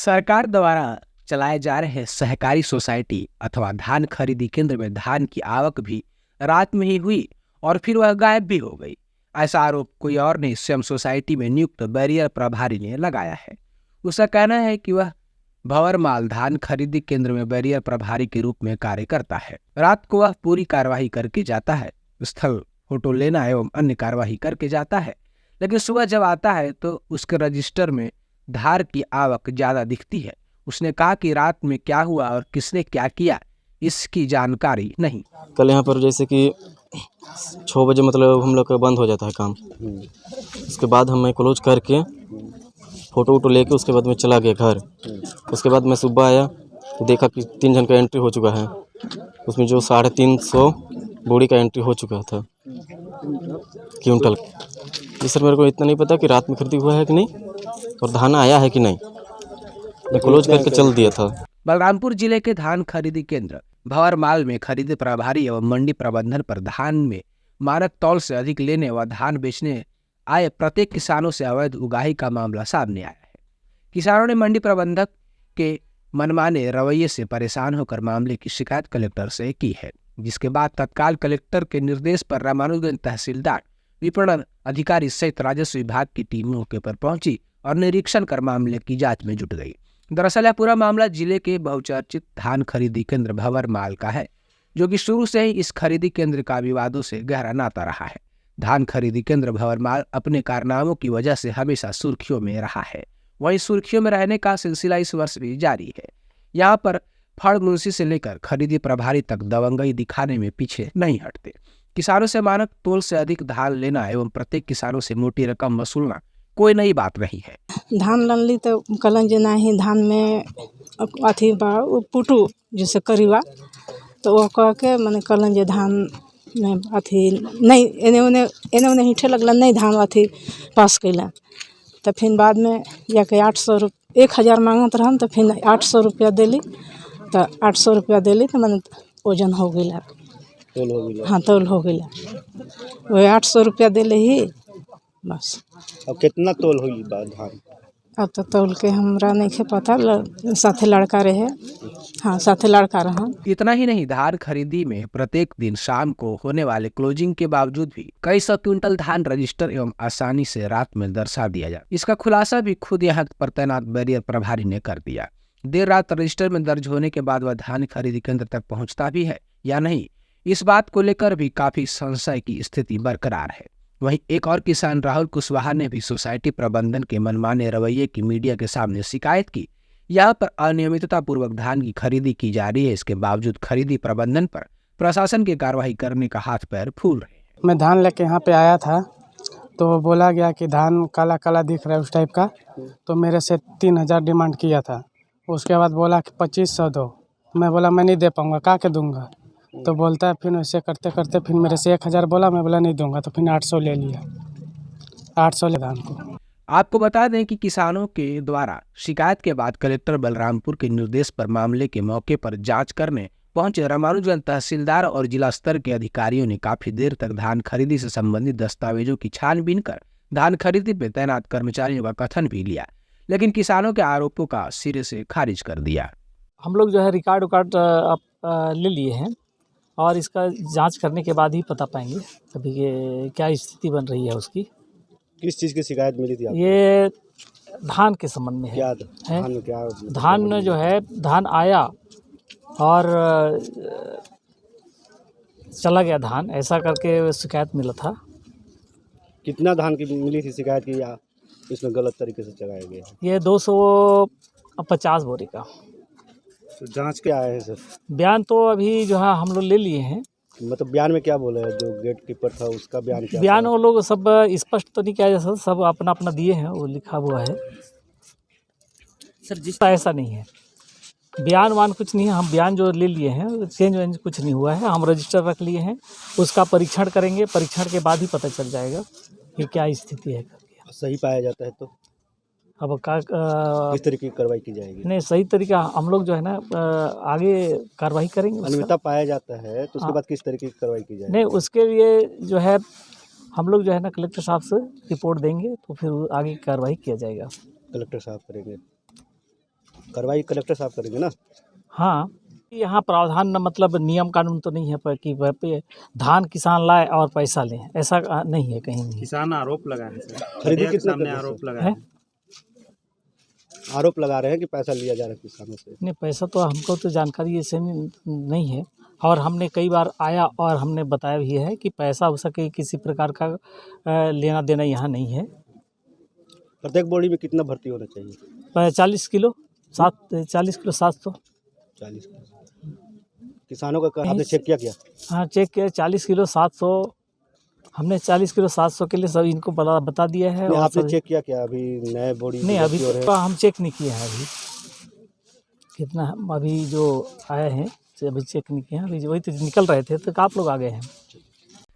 सरकार द्वारा चलाए जा रहे सहकारी सोसाइटी अथवा धान खरीदी केंद्र में धान की आवक भी रात में ही हुई और फिर वह गायब भी हो गई। ऐसा आरोप कोई और नहीं, स्वयं सोसाइटी में नियुक्त बैरियर प्रभारी ने लगाया है। उसका कहना है कि वह भंवरमाल धान खरीदी केंद्र में बैरियर प्रभारी के रूप में कार्य करता है। रात को वह पूरी कार्यवाही करके जाता है, स्थल फोटो लेना एवं अन्य कार्यवाही करके जाता है, लेकिन सुबह जब आता है तो उसके रजिस्टर में धान की आवक ज्यादा दिखती है। उसने कहा कि रात में क्या हुआ और किसने क्या किया इसकी जानकारी नहीं। कल यहाँ पर जैसे कि 6 बजे मतलब हम लोग का बंद हो जाता है काम। उसके बाद हमें क्लोज करके फ़ोटो वोटो लेके उसके बाद मैं चला गया घर। उसके बाद मैं सुबह आया तो देखा कि 3 जन का एंट्री हो चुका है। उसमें जो 350 बोरी का एंट्री हो चुका था क्विंटल। ये सर मेरे को इतना नहीं पता कि रात में खरीदी हुआ है कि नहीं और धान आया है कि नहीं। मैं क्लोज करके चल दिया था। बलरामपुर जिले के धान खरीदी केंद्र भंवरमाल में खरीदी प्रभारी एवं मंडी प्रबंधन पर धान में मानक तौल से अधिक लेने व धान बेचने आए प्रत्येक किसानों से अवैध उगाही का मामला सामने आया है। किसानों ने मंडी प्रबंधक के मनमाने रवैये से परेशान होकर मामले की शिकायत कलेक्टर से की है, जिसके बाद तत्काल कलेक्टर के निर्देश पर रामानुजगंज तहसीलदार, विपणन अधिकारी सहित राजस्व विभाग की टीम मौके पर पहुंची और निरीक्षण कर मामले की जांच में जुट गई। दरअसल यह पूरा मामला जिले के बहुचर्चित धान खरीदी केंद्र भंवरमाल का है, जो कि शुरू से ही इस खरीदी केंद्र का विवादों से गहरा नाता रहा है। धान खरीदी केंद्र भंवरमाल अपने कारनामों की वजह से हमेशा सुर्खियों में रहा है। वहीं सुर्खियों में रहने का सिलसिला इस वर्ष भी जारी है। यहाँ पर फड़ मुंशी से लेकर खरीदी प्रभारी तक दबंगई दिखाने में पीछे नहीं हटते। किसानों से मानक तोल से अधिक धान लेना एवं प्रत्येक किसानों से मोटी रकम वसूलना कोई नई बात नहीं है। धान लनली तो कलन जे नहीं धान में अथी बा पुटू जैसे करीबा तो वो कह के मैंने कलन जे धान में अथी नहीं एने उन्हें हिठे लगला नहीं धान अथी पास कैला। तो फिर बाद में जाके 800 रुपये 1000 मांगत रहन तो फिर 800 रुपया दिली। तो 800 रुपया दिली तो मैंने वजन हो गया। हाँ तौल हो गया। वही 800 रुपया दिले ही बस। अब कितना तोल हुई धान? अब तो तौल के हमरा नहीं खे पता, साथे लड़का रहे। हाँ साथे लड़का रहा। इतना ही नहीं, धान खरीदी में प्रत्येक दिन शाम को होने वाले क्लोजिंग के बावजूद भी कई सौ क्विंटल धान रजिस्टर एवं आसानी से रात में दर्शा दिया जाए। इसका खुलासा भी खुद यहाँ पर तैनात बैरियर प्रभारी ने कर दिया। देर रात रजिस्टर में दर्ज होने के बाद वह धान खरीदी केंद्र तक पहुँचता भी है या नहीं, इस बात को लेकर भी काफी संशय की स्थिति बरकरार है। वहीं एक और किसान राहुल कुशवाहा ने भी सोसाइटी प्रबंधन के मनमाने रवैये की मीडिया के सामने शिकायत की। यहाँ पर अनियमितता पूर्वक धान की खरीदी की जा रही है, इसके बावजूद खरीदी प्रबंधन पर प्रशासन की कार्रवाई करने का हाथ पैर फूल रहे हैं। मैं धान लेके यहाँ पे आया था तो बोला गया कि धान काला काला दिख रहा है उस टाइप का, तो मेरे से 3000 डिमांड किया था। उसके बाद बोला कि 2500 दो। मैं बोला मैं नहीं दे पाऊँगा, का के दूंगा। तो बोलता है फिर वैसे करते करते फिर मेरे से 1000 बोला, मैं बोला नहीं दूंगा। तो फिर 800 ले लिया, 800 ले धान को। आपको बता दें कि किसानों के द्वारा शिकायत के बाद कलेक्टर बलरामपुर के निर्देश पर मामले के मौके पर जांच करने पहुंचे रामानुजगंज तहसीलदार और जिला स्तर के अधिकारियों ने काफी देर तक धान खरीदी से संबंधित दस्तावेजों की छानबीन कर धान खरीदी में तैनात कर्मचारियों का कथन भी लिया, लेकिन किसानों के आरोपों का सिरे से खारिज कर दिया। हम लोग जो है रिकॉर्ड ले लिए हैं और इसका जांच करने के बाद ही पता पाएंगे अभी क्या स्थिति बन रही है उसकी। किस चीज़ की शिकायत मिली थी आपको? ये धान के संबंध में है। धान में जो है धान आया और चला गया धान, ऐसा करके शिकायत मिला था। कितना धान की मिली थी शिकायत की या इसमें गलत तरीके से चलाया गया? ये 250 बोरी का। तो जांच क्या आया है सर? बयान तो अभी जो है हम लोग ले लिए हैं। मतलब बयान में क्या बोला है? जो गेट कीपर था उसका बयान क्या? बयान वो लोग सब स्पष्ट तो नहीं किया जा सकता, सब अपना अपना दिए हैं, वो लिखा हुआ है सर। जिस ऐसा नहीं है, बयान वान कुछ नहीं है। हम बयान जो ले लिए हैं चेंज वेंज कुछ नहीं हुआ है। हम रजिस्टर रख लिए हैं, उसका परीक्षण करेंगे, परीक्षण के बाद ही पता चल जाएगा कि क्या स्थिति है। सही पाया जाता है तो अब किस तरीके की कार्रवाई की जाएगी? नहीं, सही तरीका हम लोग जो है ना आगे कार्रवाई करेंगे। अनियमितता पाया जाता है तो उसके बाद किस तरीके की कार्रवाई की जाएगी? नहीं, उसके लिए जो है हम लोग जो है ना कलेक्टर साहब से रिपोर्ट देंगे तो फिर आगे कार्रवाई किया जाएगा। कलेक्टर साहब करेंगे। कार्रवाई कलेक्टर साहब करेंगे ना? हाँ, यहाँ प्रावधान न मतलब नियम कानून तो नहीं है पर कि वह पे धान किसान लाए और पैसा लें, ऐसा नहीं है कहीं भी। किसान आरोप लगाए हैं सर, खरीदी मीडिया के कितने सामने कर रहे आरोप हैं? लगाए है? हैं। आरोप लगा रहे हैं कि पैसा लिया जा रहा है किसानों से। नहीं, पैसा तो हमको तो जानकारी ऐसे नहीं है और हमने कई बार आया और हमने बताया भी है कि पैसा हो सके किसी प्रकार का लेना देना यहाँ नहीं है। प्रत्येक बोरी में कितना भर्ती होना चाहिए? 40 किलो 700। 40 किसानों का आपने चेक किया क्या? हाँ, चेक किया 40 किलो 700। हमने 40 किलो 700 के लिए सब इनको बता दिया है। नहीं, और आपने सब चेक किया क्या अभी नए बोरी नहीं, अभी भर्ती हो रहे हैं? तो हम चेक नहीं किए हैं अभी कितना अभी जो आए हैं अभी चेक नहीं किए हैं। अभी वही तो निकल रहे थे तो आप लोग आ गए हैं।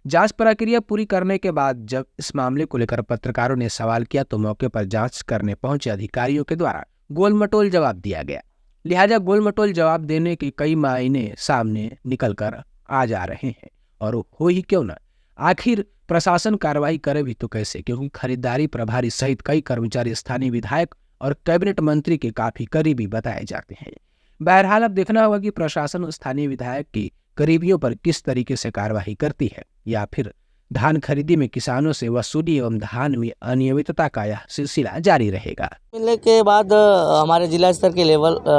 जांच प्रक्रिया पूरी करने के बाद जब इस मामले को लेकर पत्रकारों ने सवाल किया तो मौके पर जांच करने पहुंचे अधिकारियों के द्वारा गोलमटोल जवाब दिया गया। लिहाजा गोलमटोल जवाब देने के कई मायने सामने निकलकर आ जा रहे हैं। और हो ही क्यों ना, आखिर प्रशासन कार्रवाई करे भी तो कैसे, क्योंकि खरीदारी प्रभारी सहित कई कर्मचारी स्थानीय विधायक और कैबिनेट मंत्री के काफी करीबी बताए जाते हैं। बहरहाल अब देखना होगा कि प्रशासन स्थानीय विधायक की करीबियों पर किस तरीके से कार्रवाई करती है या फिर धान खरीदी में किसानों से वसूली एवं धान में अनियमितता का यह सिलसिला जारी रहेगा। मिलने के बाद हमारे जिला स्तर के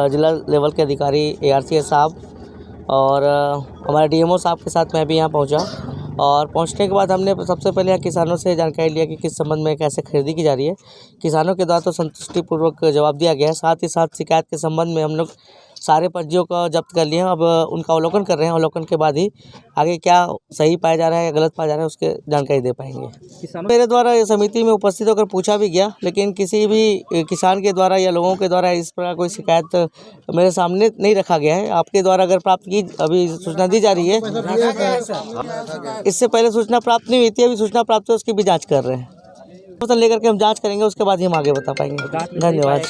जिला लेवल के अधिकारी ARCS साहब और हमारे DMO साहब के साथ मैं भी यहाँ पहुँचा और पहुँचने के बाद हमने सबसे पहले यहाँ किसानों से जानकारी लिया कि किस संबंध में कैसे खरीदी की जा रही है। किसानों के द्वारा तो संतुष्टिपूर्वक जवाब दिया गया है। साथ ही साथ शिकायत के संबंध में हम लोग सारे पंजियों को जब्त कर लिए हैं। अब उनका अवलोकन कर रहे हैं। अवलोकन के बाद ही आगे क्या सही पाया जा रहा है या गलत पाया जा रहा है उसके जानकारी दे पाएंगे। मेरे द्वारा ये समिति में उपस्थित होकर पूछा भी गया, लेकिन किसी भी किसान के द्वारा या लोगों के द्वारा इस प्रकार कोई शिकायत मेरे सामने नहीं रखा गया है। आपके द्वारा अगर प्राप्त की अभी सूचना दी जा रही है, इससे पहले सूचना प्राप्त नहीं हुई थी, अभी सूचना प्राप्त है उसकी भी जाँच कर रहे हैं। लेकर के हम जाँच करेंगे, उसके बाद ही हम आगे बता पाएंगे। धन्यवाद।